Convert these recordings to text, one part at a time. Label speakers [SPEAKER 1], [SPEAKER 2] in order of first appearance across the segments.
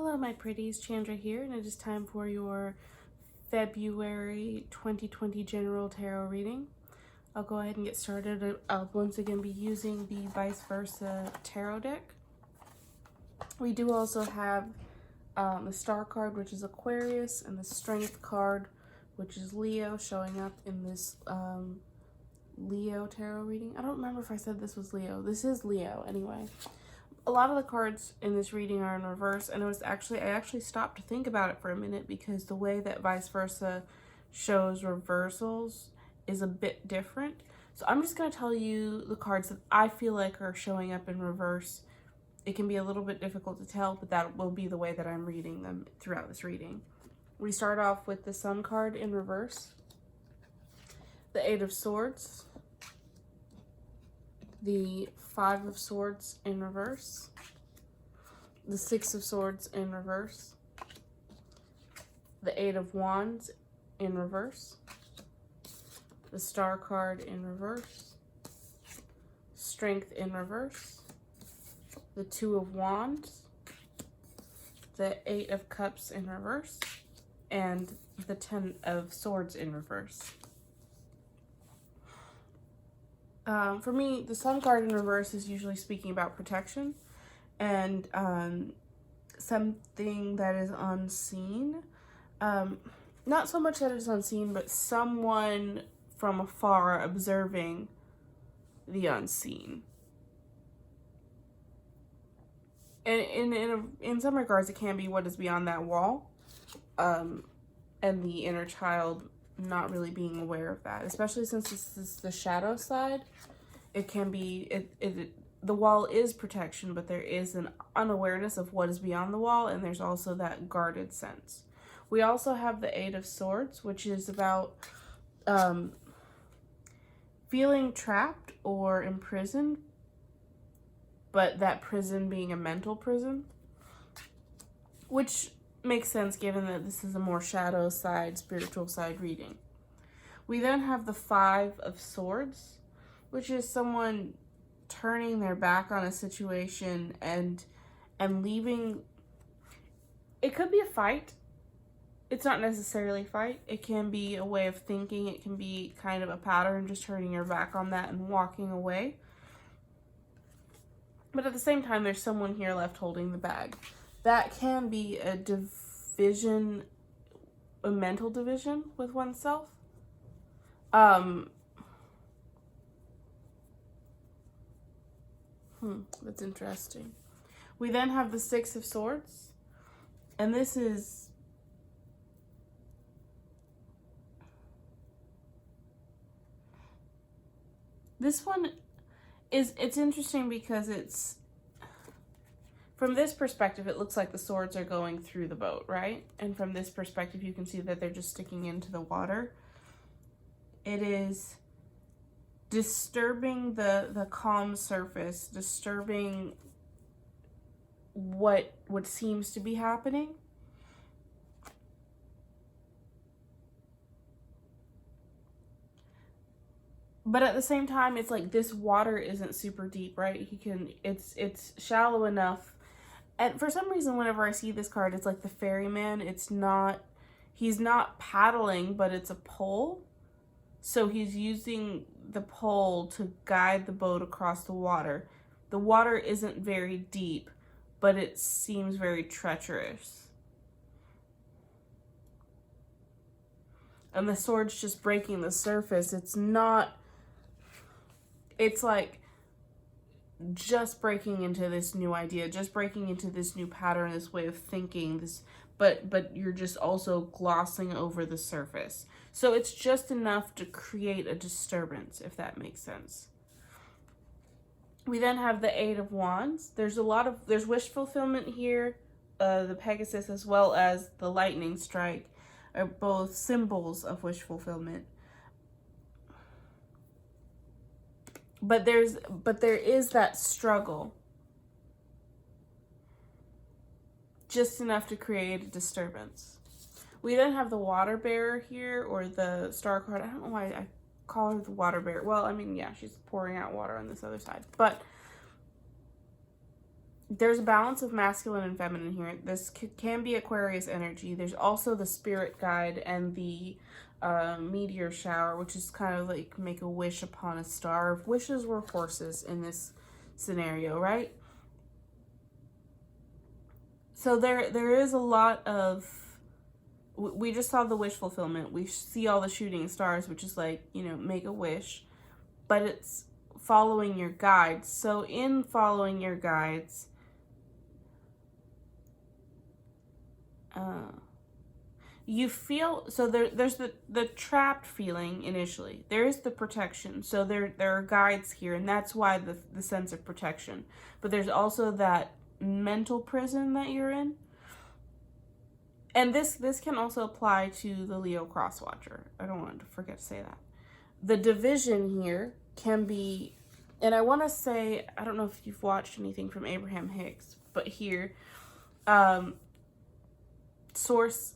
[SPEAKER 1] Hello my pretties, Chandra here, and it is time for your February 2020 general tarot reading. I'll go ahead and get started. I'll once again be using the vice versa tarot deck. We do also have the star card, which is Aquarius, and the strength card, which is Leo, showing up in this Leo tarot reading. I don't remember if I said this was Leo. This is Leo anyway. A lot of the cards in this reading are in reverse, and I actually stopped to think about it for a minute because the way that vice versa shows reversals is a bit different. So I'm just going to tell you the cards that I feel like are showing up in reverse. It can be a little bit difficult to tell, but that will be the way that I'm reading them throughout this reading. We start off with the Sun card in reverse, the Eight of Swords, the Five of Swords in reverse, the Six of Swords in reverse, the Eight of Wands in reverse, the Star card in reverse, Strength in reverse, the Two of Wands, the Eight of Cups in reverse, and the Ten of Swords in reverse. For me, the Sun card in reverse is usually speaking about protection and something that is unseen. Not so much that it's unseen, but someone from afar observing the unseen. And in some regards, it can be what is beyond that wall, and the inner child not really being aware of that, especially since this is the shadow side. It can be the wall is protection, but there is an unawareness of what is beyond the wall, and there's also that guarded sense. We also have the Eight of Swords, which is about feeling trapped or imprisoned, but that prison being a mental prison, which makes sense given that this is a more shadow side, spiritual side reading. We then have the Five of Swords, which is someone turning their back on a situation and leaving. It could be a fight. It's not necessarily a fight. It can be a way of thinking. It can be kind of a pattern, just turning your back on that and walking away. But at the same time, there's someone here left holding the bag. That can be a division, a mental division with oneself. That's interesting. We then have the Six of Swords, and this one is, it's interesting because it's, from this perspective, it looks like the swords are going through the boat, right? And from this perspective, you can see that they're just sticking into the water. It is disturbing the calm surface, disturbing what seems to be happening. But at the same time, it's like this water isn't super deep, right? It's shallow enough. And for some reason, whenever I see this card, it's like the ferryman. He's not paddling, but it's a pole. So he's using the pole to guide the boat across the water. The water isn't very deep, but it seems very treacherous. And the sword's just breaking the surface. It's like just breaking into this new idea, just breaking into this new pattern, this way of thinking, but you're just also glossing over the surface. So it's just enough to create a disturbance, if that makes sense. We then have the Eight of Wands. There's wish fulfillment here. The Pegasus as well as the lightning strike are both symbols of wish fulfillment. But there is that struggle. Just enough to create a disturbance. We then have the water bearer here, or the star card. I don't know why I call her the water bearer. Well, I mean, yeah, she's pouring out water on this other side. But there's a balance of masculine and feminine here. This can be Aquarius energy. There's also the spirit guide and the meteor shower, which is kind of like make a wish upon a star. If wishes were horses in this scenario, right? So there is a lot of, we just saw the wish fulfillment. We see all the shooting stars, which is like, you know, make a wish, but it's following your guides. So in following your guides, you feel, so there's the trapped feeling initially. There is the protection. So there are guides here, and that's why the sense of protection. But there's also that mental prison that you're in. And this can also apply to the Leo crosswatcher. I don't want to forget to say that. The division here can be, and I want to say, I don't know if you've watched anything from Abraham Hicks, but here, source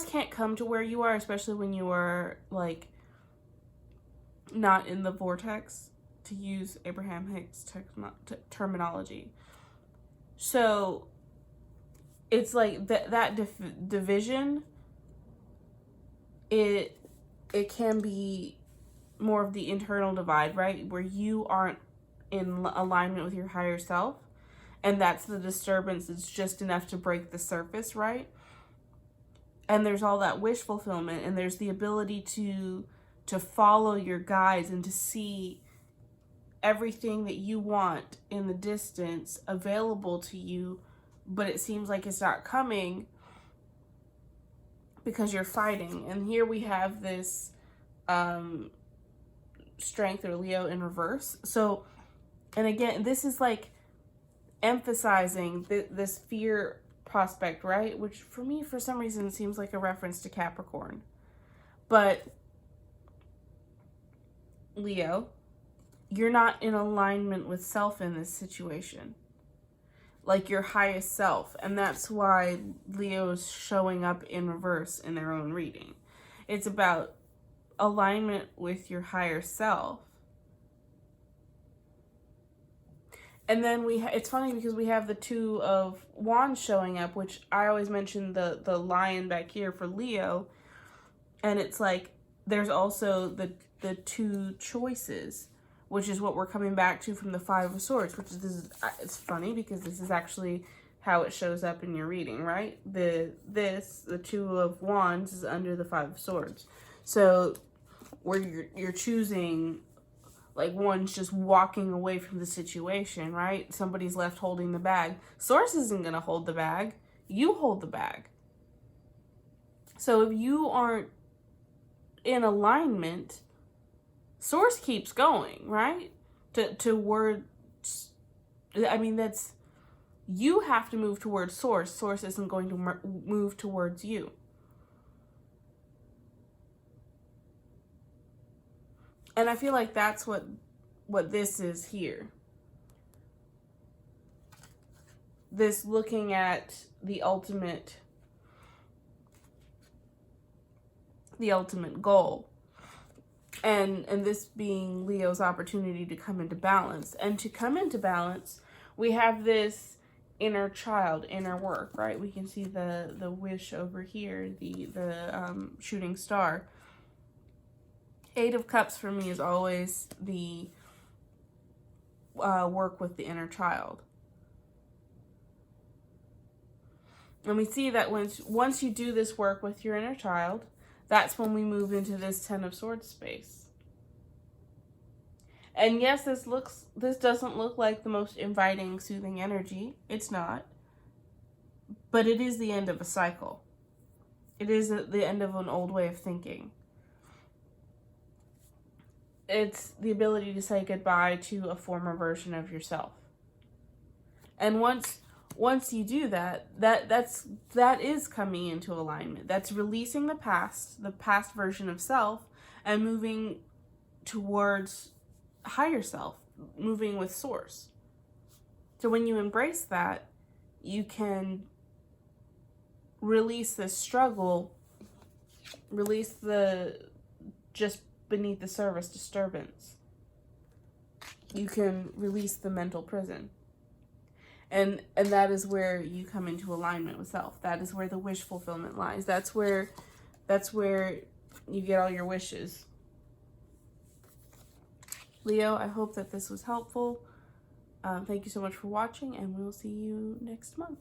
[SPEAKER 1] can't come to where you are, especially when you are like not in the vortex, to use Abraham Hicks terminology. So it's like that division, it can be more of the internal divide, right? Where you aren't in alignment with your higher self. And that's the disturbance. It's just enough to break the surface, right? And there's all that wish fulfillment, and there's the ability to follow your guides and to see everything that you want in the distance available to you, but it seems like it's not coming because you're fighting. And here we have this strength, or Leo in reverse. So, and again, this is like emphasizing this fear prospect, right? Which for me, for some reason, seems like a reference to Capricorn. But Leo, you're not in alignment with self in this situation, like your highest self. And that's why Leo's showing up in reverse in their own reading. It's about alignment with your higher self. And then it's funny because we have the Two of Wands showing up, which I always mention the lion back here for Leo. And it's like, there's also the two choices, which is what we're coming back to from the Five of Swords, which is, it's funny because this is actually how it shows up in your reading, right? The Two of Wands is under the Five of Swords. So where you're choosing, like, one's just walking away from the situation, right? Somebody's left holding the bag. Source isn't going to hold the bag. You hold the bag. So if you aren't in alignment, Source keeps going, right? Towards, I mean, that's, you have to move towards Source. Source isn't going to move towards you. And I feel like that's what this is here. This looking at the ultimate goal. And this being Leo's opportunity to come into balance. And to come into balance, we have this inner child, inner work, right? We can see the wish over here, the shooting star. Eight of Cups for me is always the work with the inner child. And we see that once you do this work with your inner child, that's when we move into this Ten of Swords space. And yes, this doesn't look like the most inviting, soothing energy. It's not. But it is the end of a cycle. It is the end of an old way of thinking. It's the ability to say goodbye to a former version of yourself. And once you do that is coming into alignment. That's releasing the past version of self, and moving towards higher self, moving with Source. So when you embrace that, you can release this struggle, release the just beneath the surface disturbance. You can release the mental prison. And that is where you come into alignment with self. That is where the wish fulfillment lies. That's where you get all your wishes. Leo, I hope that this was helpful. Thank you so much for watching, and we'll see you next month.